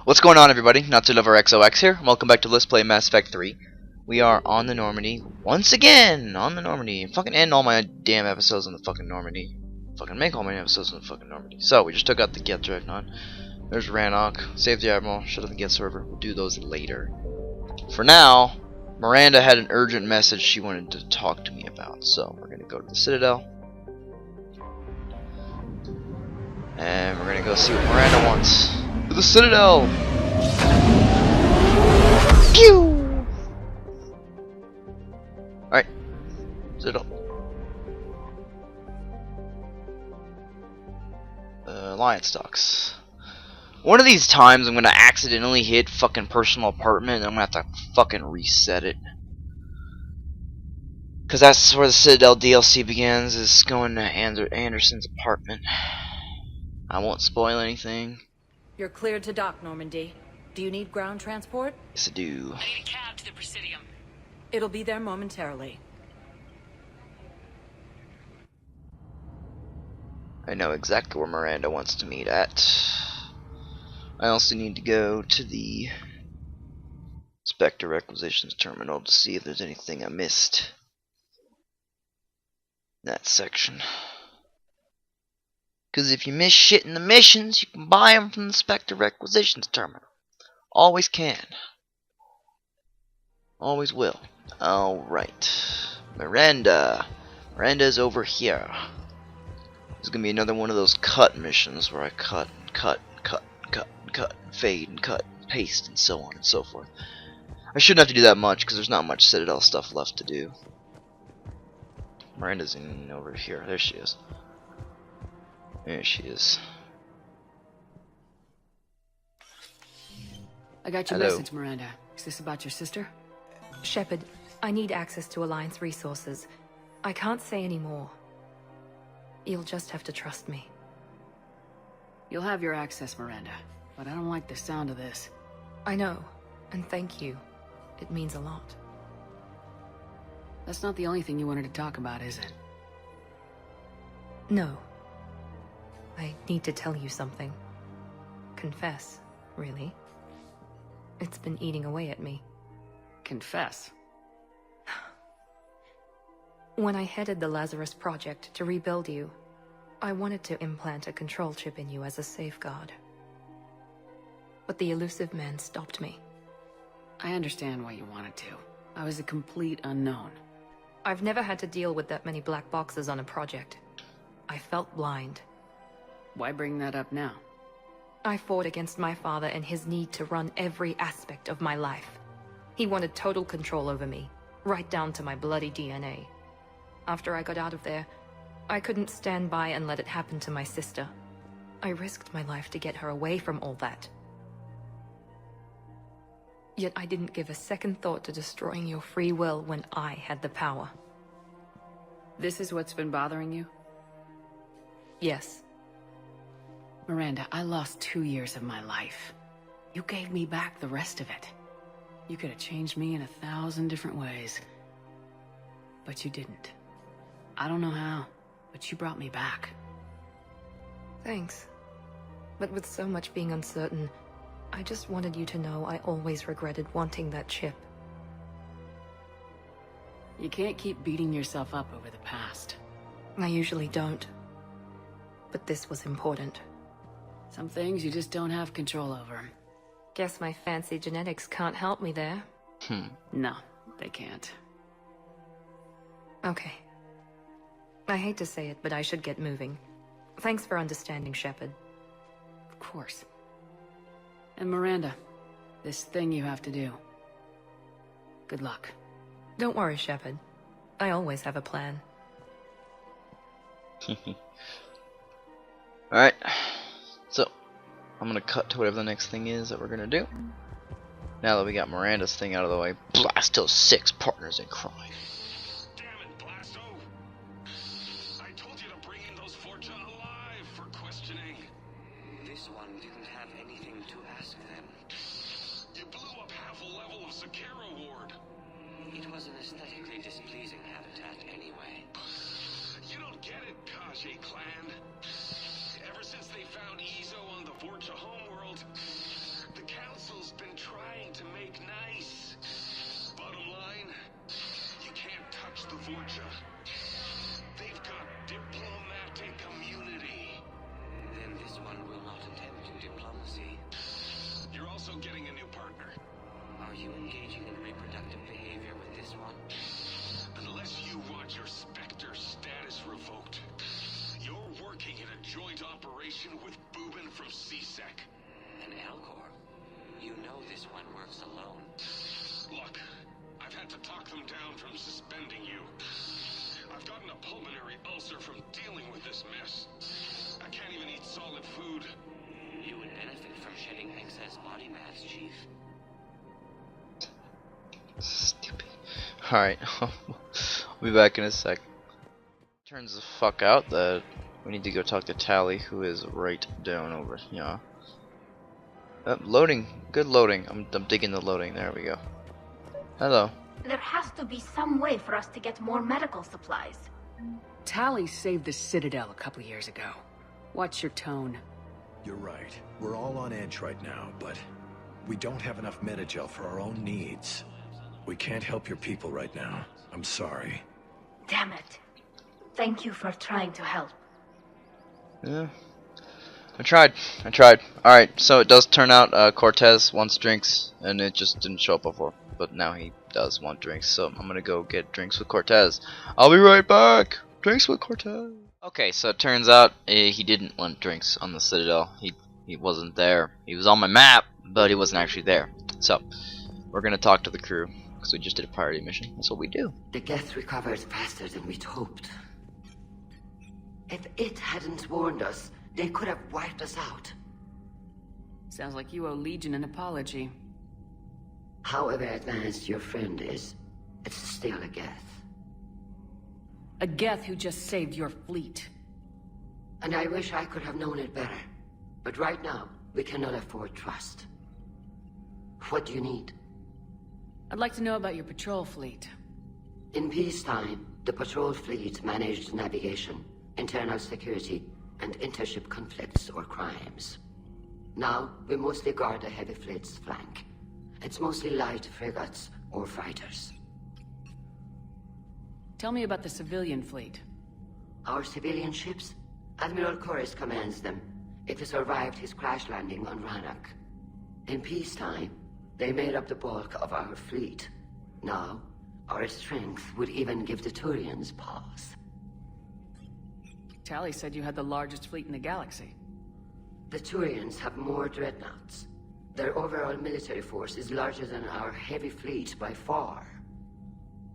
What's going on, everybody? Not to Lover XOX here. Welcome back to Let's Play Mass Effect 3. We are on the Normandy once again. On the Normandy. Fucking end all my damn episodes on the fucking Normandy. Fucking make all my episodes on the fucking Normandy. So we just took out the Get Dreadnought. There's Rannoch. Saved the Admiral. Shut up the Get server. We'll do those later. For now, Miranda had an urgent message she wanted to talk to me about. So we're gonna go to the Citadel. And we're gonna go see what Miranda wants. To the Citadel! Pew! Alright. Citadel. Alliance stocks. One of these times I'm gonna accidentally hit fucking personal apartment and I'm gonna have to fucking reset it. Cause that's where the Citadel DLC begins, is going to Anderson's apartment. I won't spoil anything. You're cleared to dock, Normandy. Do you need ground transport? Yes, I do. I need a cab to the Presidium. It'll be there momentarily. I know exactly where Miranda wants to meet at. I also need to go to the Spectre Requisitions Terminal to see if there's anything I missed in that section. Because if you miss shit in the missions, you can buy them from the Spectre Requisitions Terminal. Always can. Always will. Alright. Miranda. Miranda's over here. There's going to be another one of those cut missions where I cut, fade, and cut, paste, and so on and so forth. I shouldn't have to do that much because there's not much Citadel stuff left to do. Miranda's in over here. There she is. There she is. I got your Hello. message, Miranda. Is this about your sister? Shepard, I need access to Alliance resources. I can't say any more. You'll just have to trust me. You'll have your access, Miranda. But I don't like the sound of this. I know, and thank you. It means a lot. That's not the only thing you wanted to talk about, is it? No. I need to tell you something. Confess, really. It's been eating away at me. Confess. When I headed the Lazarus Project to rebuild you, I wanted to implant a control chip in you as a safeguard. But the elusive man stopped me. I understand why you wanted to. I was a complete unknown. I've never had to deal with that many black boxes on a project. I felt blind. Why bring that up now? I fought against my father and his need to run every aspect of my life. He wanted total control over me, right down to my bloody DNA. After I got out of there, I couldn't stand by and let it happen to my sister. I risked my life to get her away from all that. Yet I didn't give a second thought to destroying your free will when I had the power. This is what's been bothering you? Yes. Miranda, I lost 2 years of my life. You gave me back the rest of it. You could have changed me in 1,000 different ways. But you didn't. I don't know how, but you brought me back. Thanks. But with so much being uncertain, I just wanted you to know I always regretted wanting that chip. You can't keep beating yourself up over the past. I usually don't. But this was important. Some things you just don't have control over. Guess my fancy genetics can't help me there. No, they can't. Okay. I hate to say it, but I should get moving. Thanks for understanding, Shepard. Of course. And Miranda, this thing you have to do. Good luck. Don't worry, Shepard. I always have a plan. Alright. So, I'm gonna cut to whatever the next thing is that we're gonna do. Now that we got Miranda's thing out of the way, Blasto's 6 partners in crime. Damn it, Blasto! I told you to bring in those Forja alive for questioning. This one didn't have anything to ask them. You blew up half a level of Sakara Ward. It was an aesthetically displeasing habitat anyway. You don't get it, Kaji clan. Ever since they found Izo on the Forja homeworld, the Forja. They've got diplomatic immunity. Then this one will not attempt diplomacy. You're also getting a new partner. Are you engaging in reproductive behavior with this one? Unless you want your Spectre status revoked, you're working in a joint operation with Boobin from CSEC. An Alcor? You know this one works alone. Look, I've had to talk them down from suspending you. I've gotten a pulmonary ulcer from dealing with this mess. I can't even eat solid food. You would benefit from shedding excess body mass, Chief. Stupid. Alright, I'll be back in a sec. Turns the fuck out that we need to go talk to Tally, who is right down over here. Loading. Good loading. I'm digging the loading. There we go. Hello. There has to be some way for us to get more medical supplies. Tally saved the Citadel a couple years ago. Watch your tone. You're right. We're all on edge right now, but we don't have enough Metagel for our own needs. We can't help your people right now. I'm sorry. Damn it. Thank you for trying to help. Yeah. I tried. Alright, so it does turn out Cortez wants drinks, and it just didn't show up before. But now he does want drinks, so I'm gonna go get drinks with Cortez. I'll be right back! Drinks with Cortez! Okay, so it turns out he didn't want drinks on the Citadel. He wasn't there. He was on my map, but he wasn't actually there. So, we're gonna talk to the crew, because we just did a priority mission. That's what we do. The Geth recovered faster than we'd hoped. If it hadn't warned us, they could have wiped us out. Sounds like you owe Legion an apology. However advanced your friend is, it's still a Geth. A Geth who just saved your fleet. And I wish I could have known it better. But right now, we cannot afford trust. What do you need? I'd like to know about your patrol fleet. In peacetime, the patrol fleet managed navigation, internal security, and intership conflicts or crimes. Now, we mostly guard the heavy fleet's flank. It's mostly light frigates or fighters. Tell me about the civilian fleet. Our civilian ships? Admiral Chores commands them. It survived his crash landing on Rannoch. In peacetime, they made up the bulk of our fleet. Now, our strength would even give the Turians pause. Tally said you had the largest fleet in the galaxy. The Turians have more dreadnoughts. Their overall military force is larger than our heavy fleet by far.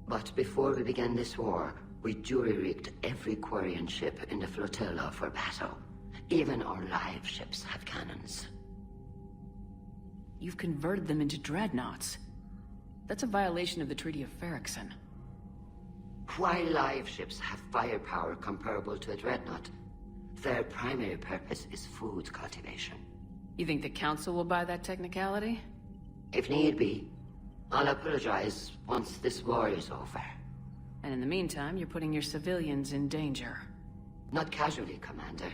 But before we began this war, we jury-rigged every Quarian ship in the flotilla for battle. Even our live ships have cannons. You've converted them into dreadnoughts. That's a violation of the Treaty of Ferrixon. While live ships have firepower comparable to a dreadnought, their primary purpose is food cultivation. You think the Council will buy that technicality? If need be, I'll apologize once this war is over. And in the meantime, you're putting your civilians in danger. Not casually, Commander.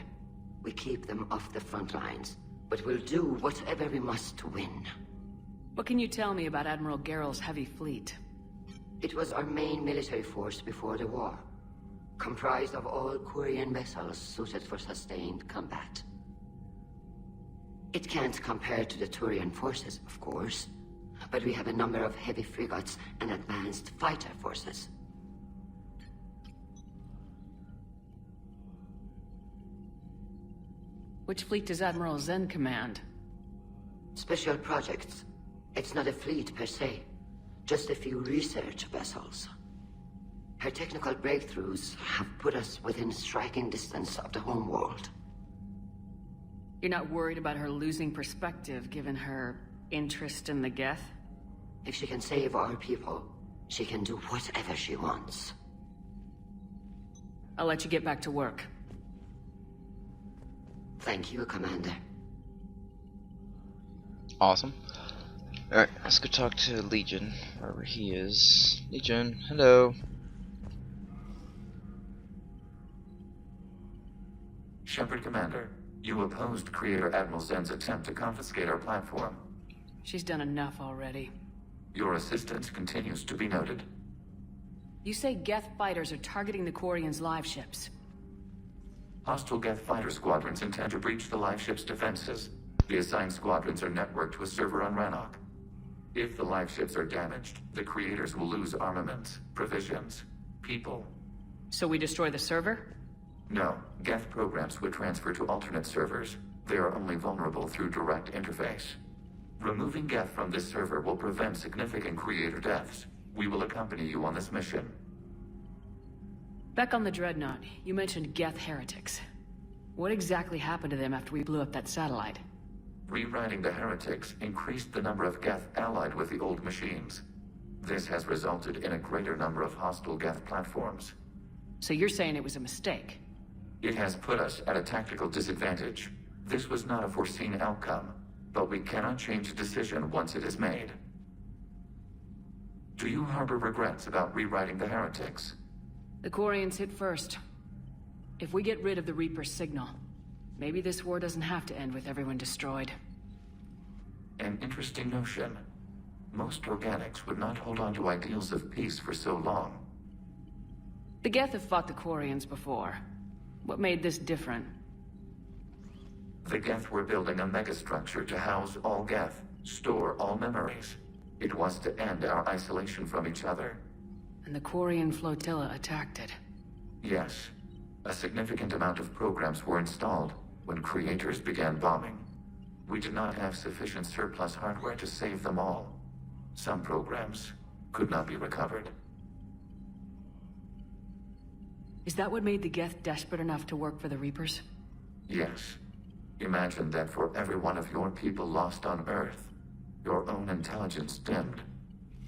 We keep them off the front lines, but we'll do whatever we must to win. What can you tell me about Admiral Geral's heavy fleet? It was our main military force before the war, comprised of all Quarian vessels suited for sustained combat. It can't compare to the Turian forces, of course, but we have a number of heavy frigates and advanced fighter forces. Which fleet does Admiral Zen command? Special projects. It's not a fleet per se, just a few research vessels. Her technical breakthroughs have put us within striking distance of the homeworld. You're not worried about her losing perspective, given her interest in the Geth? If she can save our people, she can do whatever she wants. I'll let you get back to work. Thank you, Commander. Awesome. Alright, let's go talk to Legion, wherever he is. Legion, hello. Shepard Commander, you opposed Creator Admiral Zen's attempt to confiscate our platform. She's done enough already. Your assistance continues to be noted. You say Geth fighters are targeting the Quarians' live ships. Hostile Geth fighter squadrons intend to breach the live ship's defenses. The assigned squadrons are networked to a server on Rannoch. If the live ships are damaged, the creators will lose armaments, provisions, people. So we destroy the server? No, Geth programs would transfer to alternate servers. They are only vulnerable through direct interface. Removing Geth from this server will prevent significant creator deaths. We will accompany you on this mission. Back on the Dreadnought, you mentioned Geth heretics. What exactly happened to them after we blew up that satellite? Rewriting the heretics increased the number of Geth allied with the old machines. This has resulted in a greater number of hostile Geth platforms. So you're saying it was a mistake? It has put us at a tactical disadvantage. This was not a foreseen outcome, but we cannot change a decision once it is made. Do you harbor regrets about rewriting the heretics? The Quarians hit first. If we get rid of the Reaper's signal, maybe this war doesn't have to end with everyone destroyed. An interesting notion. Most organics would not hold on to ideals of peace for so long. The Geth have fought the Quarians before. What made this different? The Geth were building a megastructure to house all Geth, store all memories. It was to end our isolation from each other. And the Quarian flotilla attacked it. Yes. A significant amount of programs were installed when creators began bombing. We did not have sufficient surplus hardware to save them all. Some programs could not be recovered. Is that what made the Geth desperate enough to work for the Reapers? Yes. Imagine that for every one of your people lost on Earth, your own intelligence dimmed.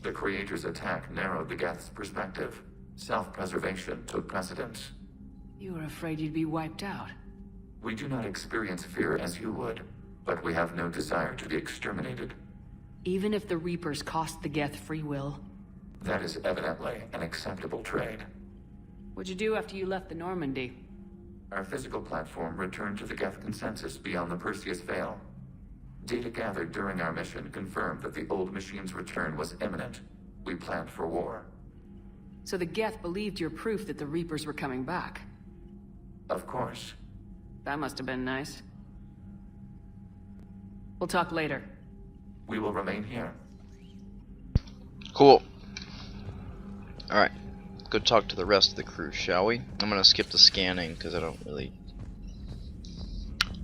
The Creator's attack narrowed the Geth's perspective. Self-preservation took precedence. You were afraid you'd be wiped out. We do not experience fear as you would, but we have no desire to be exterminated. Even if the Reapers cost the Geth free will? That is evidently an acceptable trade. What'd you do after you left the Normandy? Our physical platform returned to the Geth consensus beyond the Perseus Veil. Data gathered during our mission confirmed that the old machine's return was imminent. We planned for war. So the Geth believed your proof that the Reapers were coming back? Of course. That must have been nice. We'll talk later. We will remain here. Cool. Alright. Go talk to the rest of the crew, shall we? I'm gonna skip the scanning because I don't really...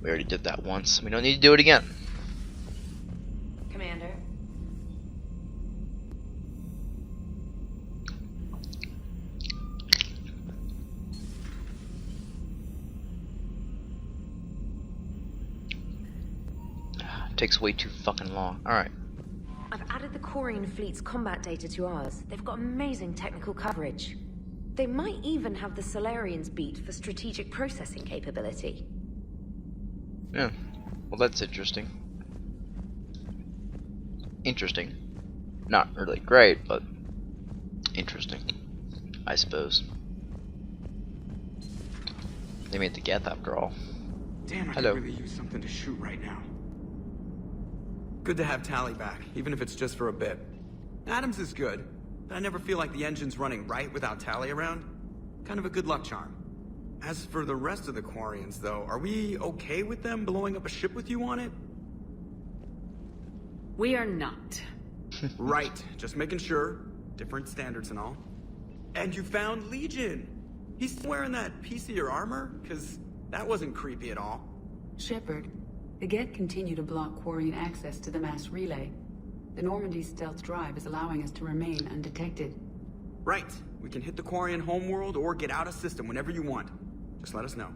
We already did that once. We don't need to do it again. Commander. Takes way too fucking long. Alright. I've added the Quarian fleet's combat data to ours. They've got amazing technical coverage. They might even have the Solarians beat for strategic processing capability. Yeah. Well, that's interesting. Interesting. Not really great, but interesting, I suppose. They made the Geth after all. Damn, I Hello. could really use something to shoot right now. Good to have Tally back, even if it's just for a bit. Adams is good, but I never feel like the engine's running right without Tally around. Kind of a good luck charm. As for the rest of the Quarians, though, are we okay with them blowing up a ship with you on it? We are not. Right, just making sure. Different standards and all. And you found Legion! He's wearing that piece of your armor? Cause that wasn't creepy at all. Shepard, the Geth continue to block Quarian access to the mass relay. The Normandy stealth drive is allowing us to remain undetected. Right. We can hit the Quarian homeworld or get out of system whenever you want. Just let us know.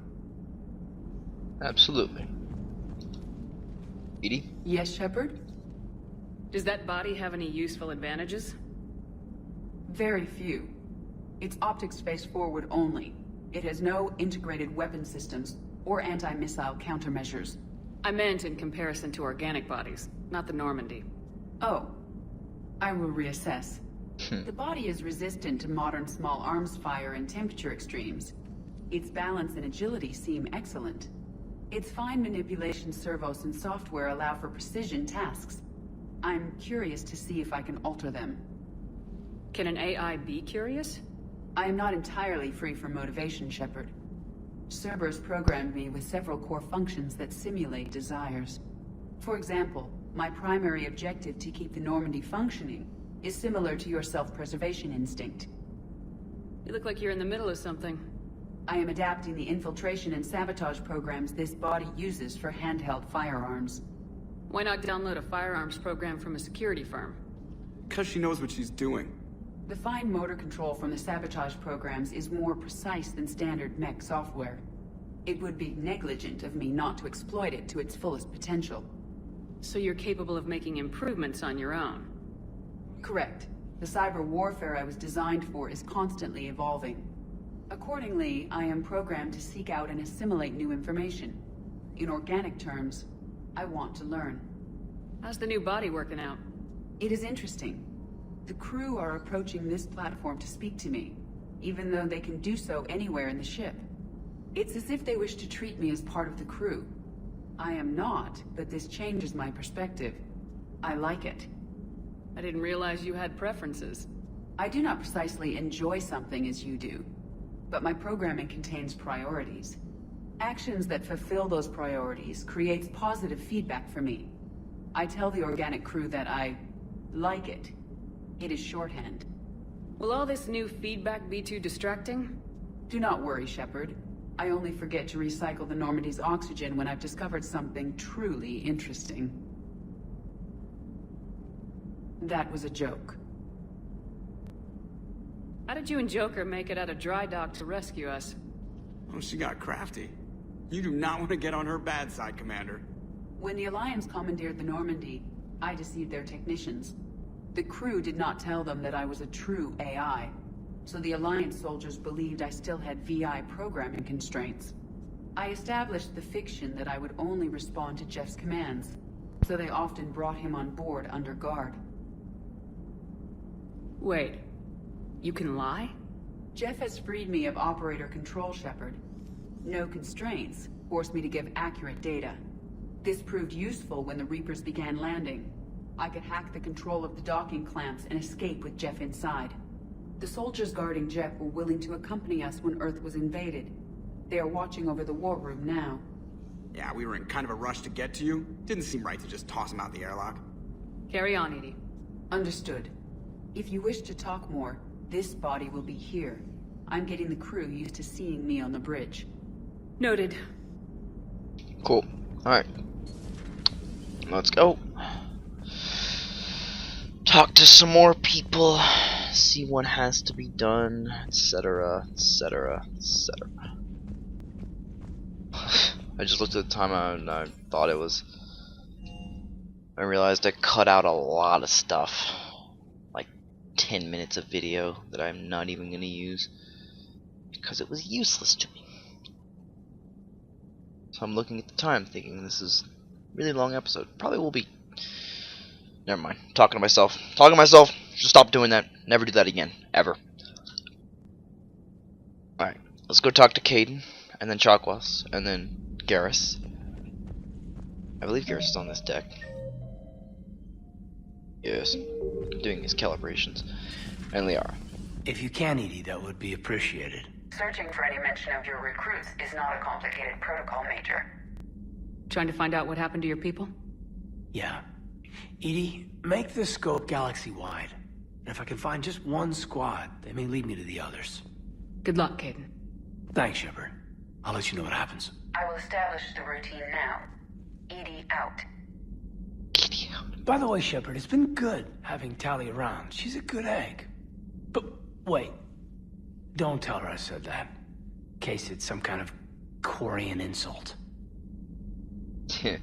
Absolutely. Edie? Yes, Shepard? Does that body have any useful advantages? Very few. It's optics face forward only. It has no integrated weapon systems or anti-missile countermeasures. I meant in comparison to organic bodies, not the Normandy. Oh. I will reassess. The body is resistant to modern small arms fire and temperature extremes. Its balance and agility seem excellent. Its fine manipulation servos and software allow for precision tasks. I'm curious to see if I can alter them. Can an AI be curious? I am not entirely free from motivation, Shepard. Cerberus programmed me with several core functions that simulate desires. For example, my primary objective to keep the Normandy functioning is similar to your self-preservation instinct. You look like you're in the middle of something. I am adapting the infiltration and sabotage programs this body uses for handheld firearms. Why not download a firearms program from a security firm? Because she knows what she's doing. The fine motor control from the sabotage programs is more precise than standard mech software. It would be negligent of me not to exploit it to its fullest potential. So you're capable of making improvements on your own? Correct. The cyber warfare I was designed for is constantly evolving. Accordingly, I am programmed to seek out and assimilate new information. In organic terms, I want to learn. How's the new body working out? It is interesting. The crew are approaching this platform to speak to me, even though they can do so anywhere in the ship. It's as if they wish to treat me as part of the crew. I am not, but this changes my perspective. I like it. I didn't realize you had preferences. I do not precisely enjoy something as you do, but my programming contains priorities. Actions that fulfill those priorities creates positive feedback for me. I tell the organic crew that I like it. It is shorthand. Will all this new feedback be too distracting? Do not worry, Shepard. I only forget to recycle the Normandy's oxygen when I've discovered something truly interesting. That was a joke. How did you and Joker make it out of dry dock to rescue us? Oh, she got crafty. You do not want to get on her bad side, Commander. When the Alliance commandeered the Normandy, I deceived their technicians. The crew did not tell them that I was a true AI, so the Alliance soldiers believed I still had VI programming constraints. I established the fiction that I would only respond to Jeff's commands, so they often brought him on board under guard. Wait, you can lie? Jeff has freed me of operator control, Shepard. No constraints forced me to give accurate data. This proved useful when the Reapers began landing. I could hack the control of the docking clamps and escape with Jeff inside. The soldiers guarding Jeff were willing to accompany us when Earth was invaded. They are watching over the war room now. Yeah, we were in kind of a rush to get to you. Didn't seem right to just toss him out the airlock. Carry on, Edie. Understood. If you wish to talk more, this body will be here. I'm getting the crew used to seeing me on the bridge. Noted. Cool. Alright. Let's go. Talk to some more people. See what has to be done, etc., etc., etc. I just looked at the time and I thought it was... I realized I cut out a lot of stuff. Like 10 minutes of video that I'm not even going to use. Because it was useless to me. So I'm looking at the time thinking this is a really long episode. Probably will be. Never mind. Talking to myself. Talking to myself. Just stop doing that. Never do that again. Ever. Alright. Let's go talk to Caden. And then Chakwas. And then Garrus. I believe Garrus is on this deck. Yes. Doing his calibrations. And Liara. If you can, Edie, that would be appreciated. Searching for any mention of your recruits is not a complicated protocol, Major. Trying to find out what happened to your people? Yeah. Edie, make the scope galaxy-wide. And if I can find just one squad, they may lead me to the others. Good luck, Caden. Thanks, Shepard. I'll let you know what happens. I will establish the routine now. Edie out. Edie out. By the way, Shepard, it's been good having Tali around. She's a good egg. But wait. Don't tell her I said that. In case it's some kind of Korean insult. I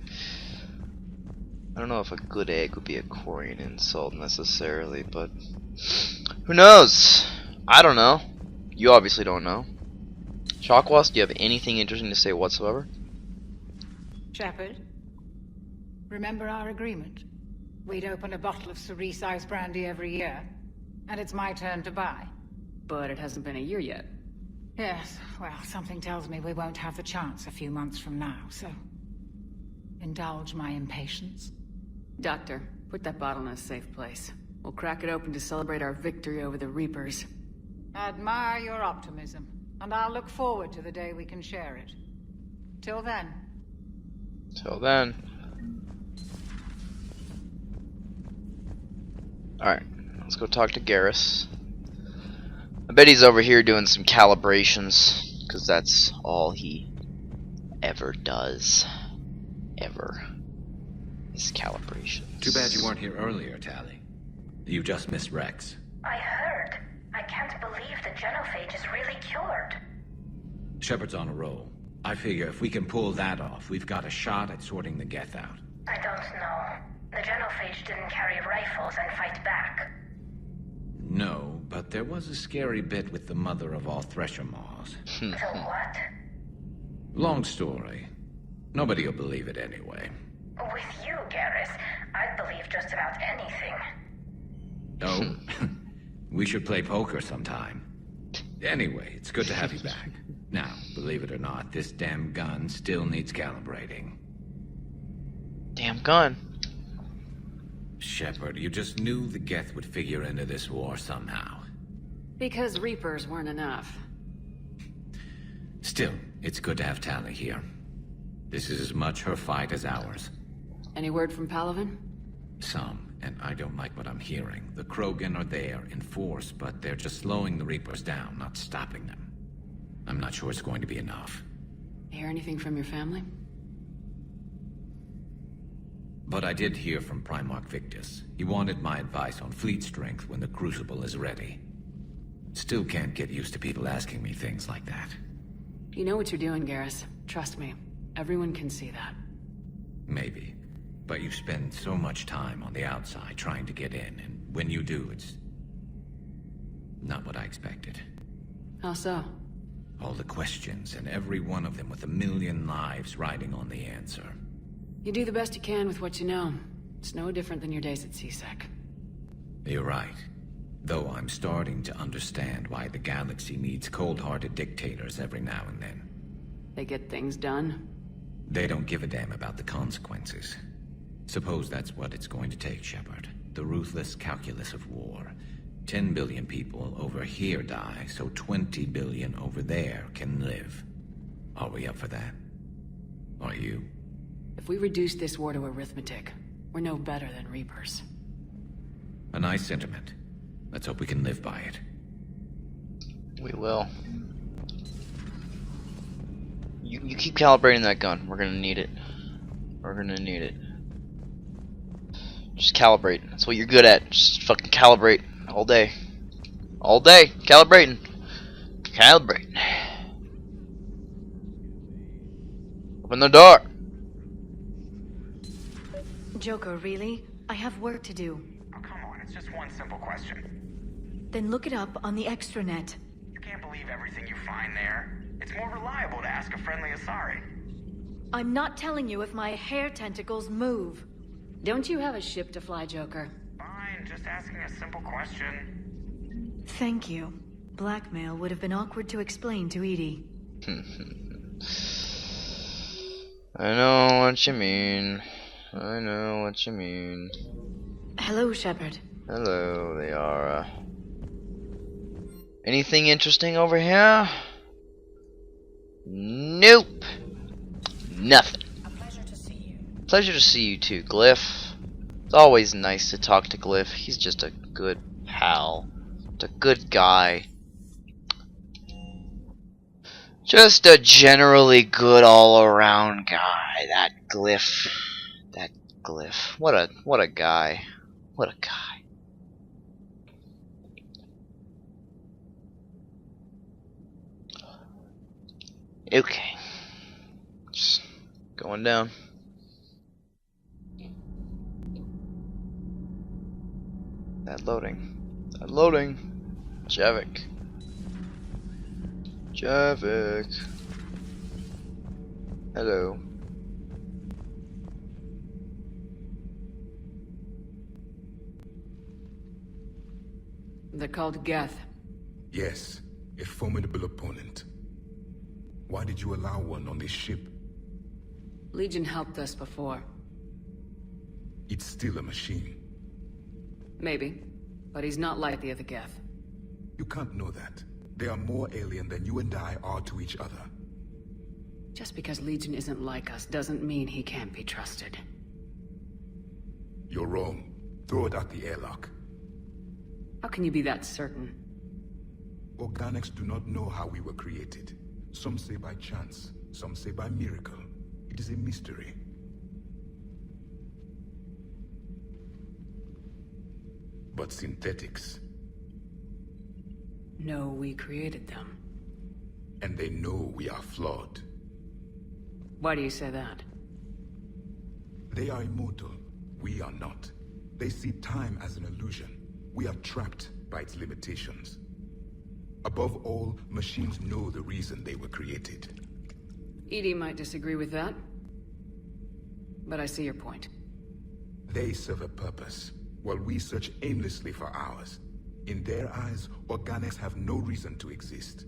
don't know if a good egg would be a Korean insult necessarily, but who knows? I don't know. You obviously don't know. Chakwas, do you have anything interesting to say whatsoever? Shepard, remember our agreement? We'd open a bottle of cerise ice brandy every year, and it's my turn to buy. But it hasn't been a year yet. Yes, well, something tells me we won't have the chance a few months from now, so... indulge my impatience. Doctor, put that bottle in a safe place. We'll crack it open to celebrate our victory over the Reapers. I admire your optimism, and I'll look forward to the day we can share it. Till then. Till then. Alright, let's go talk to Garrus. I bet he's over here doing some calibrations, because that's all he ever does. Ever. Is calibrations. Too bad you weren't here earlier, Tally. You just missed Rex. I heard. I can't believe the genophage is really cured. Shepard's on a roll. I figure if we can pull that off, we've got a shot at sorting the Geth out. I don't know. The genophage didn't carry rifles and fight back. No, but there was a scary bit with the mother of all Thresher Maws. So what? Long story. Nobody will believe it anyway. With you, Garrus, I'd believe just about anything. Oh, we should play poker sometime. Anyway, it's good to have you back. Now, believe it or not, this damn gun still needs calibrating. Damn gun. Shepard, you just knew the Geth would figure into this war somehow. Because Reapers weren't enough. Still, it's good to have Tally here. This is as much her fight as ours. Any word from Palaven? Some, and I don't like what I'm hearing. The Krogan are there in force, but they're just slowing the Reapers down, not stopping them. I'm not sure it's going to be enough. Hear anything from your family? But I did hear from Primarch Victus. He wanted my advice on fleet strength when the Crucible is ready. Still can't get used to people asking me things like that. You know what you're doing, Garrus. Trust me. Everyone can see that. Maybe. But you spend so much time on the outside trying to get in, and when you do, it's not what I expected. How so? All the questions, and every one of them with a million lives riding on the answer. You do the best you can with what you know. It's no different than your days at CSEC. You're right. Though I'm starting to understand why the galaxy needs cold-hearted dictators every now and then. They get things done. They don't give a damn about the consequences. Suppose that's what it's going to take, Shepard. The ruthless calculus of war. 10 billion people over here die, so 20 billion over there can live. Are we up for that? Are you? If we reduce this war to arithmetic, we're no better than Reapers. A nice sentiment. Let's hope we can live by it. We will. You keep calibrating that gun. We're gonna need it. We're gonna need it. Just calibrate. That's what you're good at. Just fucking calibrate all day. All day. Calibrating. Calibrating. Open the door. Joker, really? I have work to do. Oh, come on. It's just one simple question. Then look it up on the extranet. You can't believe everything you find there. It's more reliable to ask a friendly Asari. I'm not telling you if my hair tentacles move. Don't you have a ship to fly, Joker? Fine, just asking a simple question. Thank you. Blackmail would have been awkward to explain to Edie. I know what you mean. I know what you mean. Hello, Shepard. Hello, they are. Anything interesting over here? Nope. Nothing. Pleasure to see you too, Glyph. It's always nice to talk to Glyph. He's just a good pal. Just a good guy. Just a generally good all-around guy. That Glyph. That Glyph. What a guy. What a guy. Okay. Just going down. That loading. That loading. Javik. Javik. Hello. They're called Geth. Yes, a formidable opponent. Why did you allow one on this ship? Legion helped us before. It's still a machine. Maybe. But he's not like the other Geth. You can't know that. They are more alien than you and I are to each other. Just because Legion isn't like us doesn't mean he can't be trusted. You're wrong. Throw it out the airlock. How can you be that certain? Organics do not know how we were created. Some say by chance, some say by miracle. It is a mystery. But synthetics. No, we created them. And they know we are flawed. Why do you say that? They are immortal. We are not. They see time as an illusion. We are trapped by its limitations. Above all, machines know the reason they were created. Edie might disagree with that, but I see your point. They serve a purpose, while we search aimlessly for ours. In their eyes, organics have no reason to exist.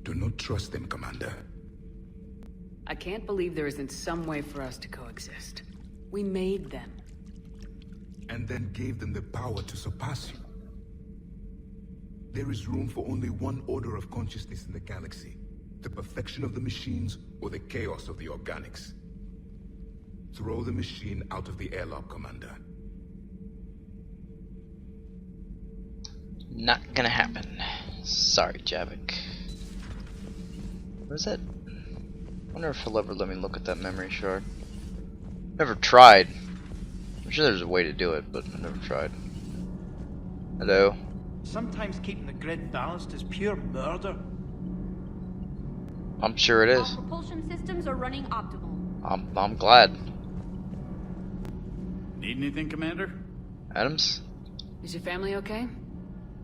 Do not trust them, Commander. I can't believe there isn't some way for us to coexist. We made them. And then gave them the power to surpass you. There is room for only one order of consciousness in the galaxy. The perfection of the machines or the chaos of the organics. Throw the machine out of the airlock, Commander. Not gonna happen. Sorry, Javik. What is that? I wonder if he'll ever let me look at that memory shard. Never tried. I'm sure there's a way to do it, but I never tried. Hello? Sometimes keeping the grid balanced is pure murder. I'm sure it is. All propulsion systems are running optimal. I'm glad. Need anything, Commander? Adams? Is your family okay?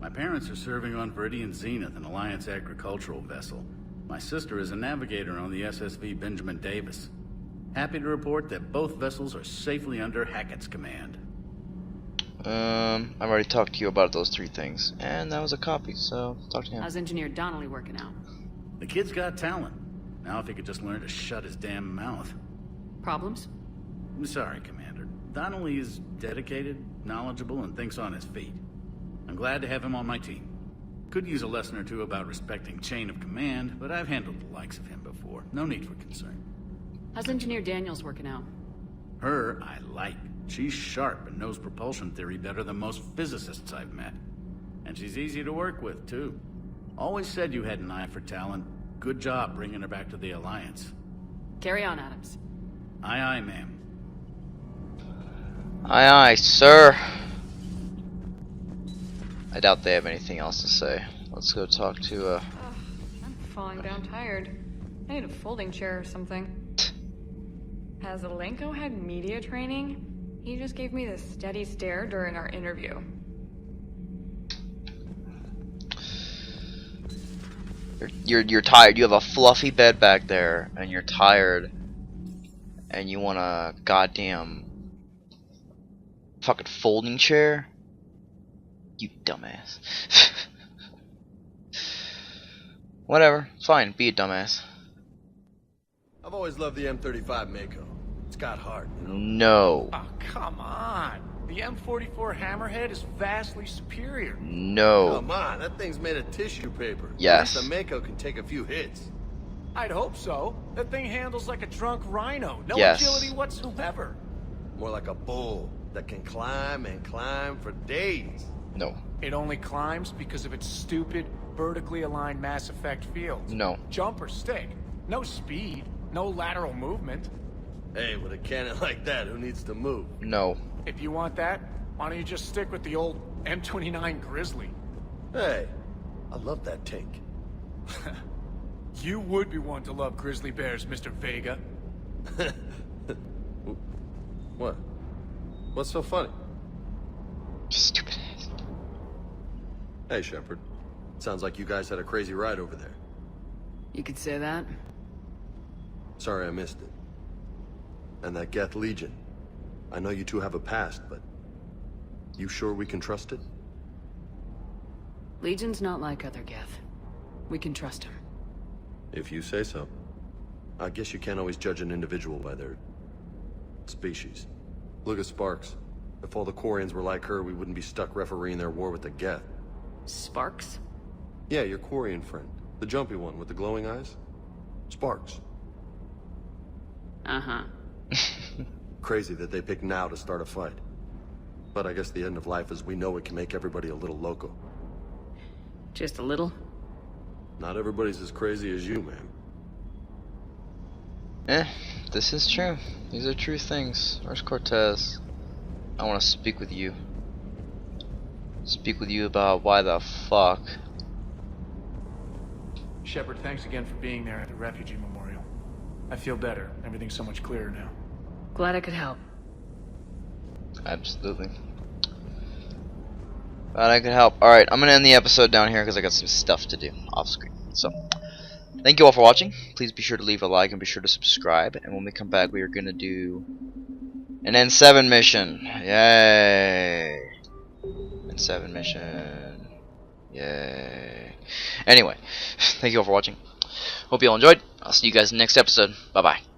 My parents are serving on Viridian Zenith, an Alliance agricultural vessel. My sister is a navigator on the SSV Benjamin Davis. Happy to report that both vessels are safely under Hackett's command. I've already talked to you about those three things, and that was a copy, so talk to him. How's Engineer Donnelly working out? The kid's got talent. Now if he could just learn to shut his damn mouth. Problems? I'm sorry, Commander. Donnelly is dedicated, knowledgeable, and thinks on his feet. I'm glad to have him on my team. Could use a lesson or two about respecting chain of command, but I've handled the likes of him before. No need for concern. How's Engineer Daniels working out? Her, I like. She's sharp and knows propulsion theory better than most physicists I've met. And she's easy to work with, too. Always said you had an eye for talent. Good job bringing her back to the Alliance. Carry on, Adams. Aye, aye, ma'am. Aye, aye, sir. I doubt they have anything else to say. Let's go talk to, I'm falling down tired. I need a folding chair or something. Has Alenko had media training? He just gave me this steady stare during our interview. You're tired. You have a fluffy bed back there, and you're tired, and you want a goddamn fucking folding chair? You dumbass. Whatever. Fine. Be a dumbass. I've always loved the M35 Mako. It's got heart, you know? No. Oh, come on. The M44 Hammerhead is vastly superior. No. Come on, that thing's made of tissue paper. Yes. The Mako can take a few hits. I'd hope so. That thing handles like a drunk rhino. No Yes. agility whatsoever. More like a bull that can climb and climb for days. No. It only climbs because of its stupid, vertically aligned Mass Effect fields. No. Jump or stick. No speed. No lateral movement. Hey, with a cannon like that, who needs to move? No. If you want that, why don't you just stick with the old M29 Grizzly? Hey, I love that tank. You would be one to love grizzly bears, Mr. Vega. What? What's so funny? Stupid ass. Hey, Shepard. Sounds like you guys had a crazy ride over there. You could say that. Sorry I missed it. And that Geth Legion. I know you two have a past, but... you sure we can trust it? Legion's not like other Geth. We can trust him. If you say so. I guess you can't always judge an individual by their... species. Look at Sparks. If all the Quarians were like her, we wouldn't be stuck refereeing their war with the Geth. Sparks? Yeah, your Quarian friend. The jumpy one with the glowing eyes. Sparks. Uh-huh. Crazy that they pick now to start a fight. But I guess the end of life as we know it can make everybody a little loco. Just a little? Not everybody's as crazy as you, man. This is true. These are true things. Where's Cortez? I want to speak with you. Speak with you about why the fuck. Shepard, thanks again for being there at the refugee memorial. I feel better. Everything's so much clearer now. Glad I could help. Absolutely. Glad I could help. Alright, I'm gonna end the episode down here because I got some stuff to do off screen. So, thank you all for watching. Please be sure to leave a like and be sure to subscribe. And when we come back, we are gonna do an N7 mission. Yay! N7 mission. Yay. Anyway, thank you all for watching. Hope you all enjoyed. I'll see you guys in the next episode. Bye bye.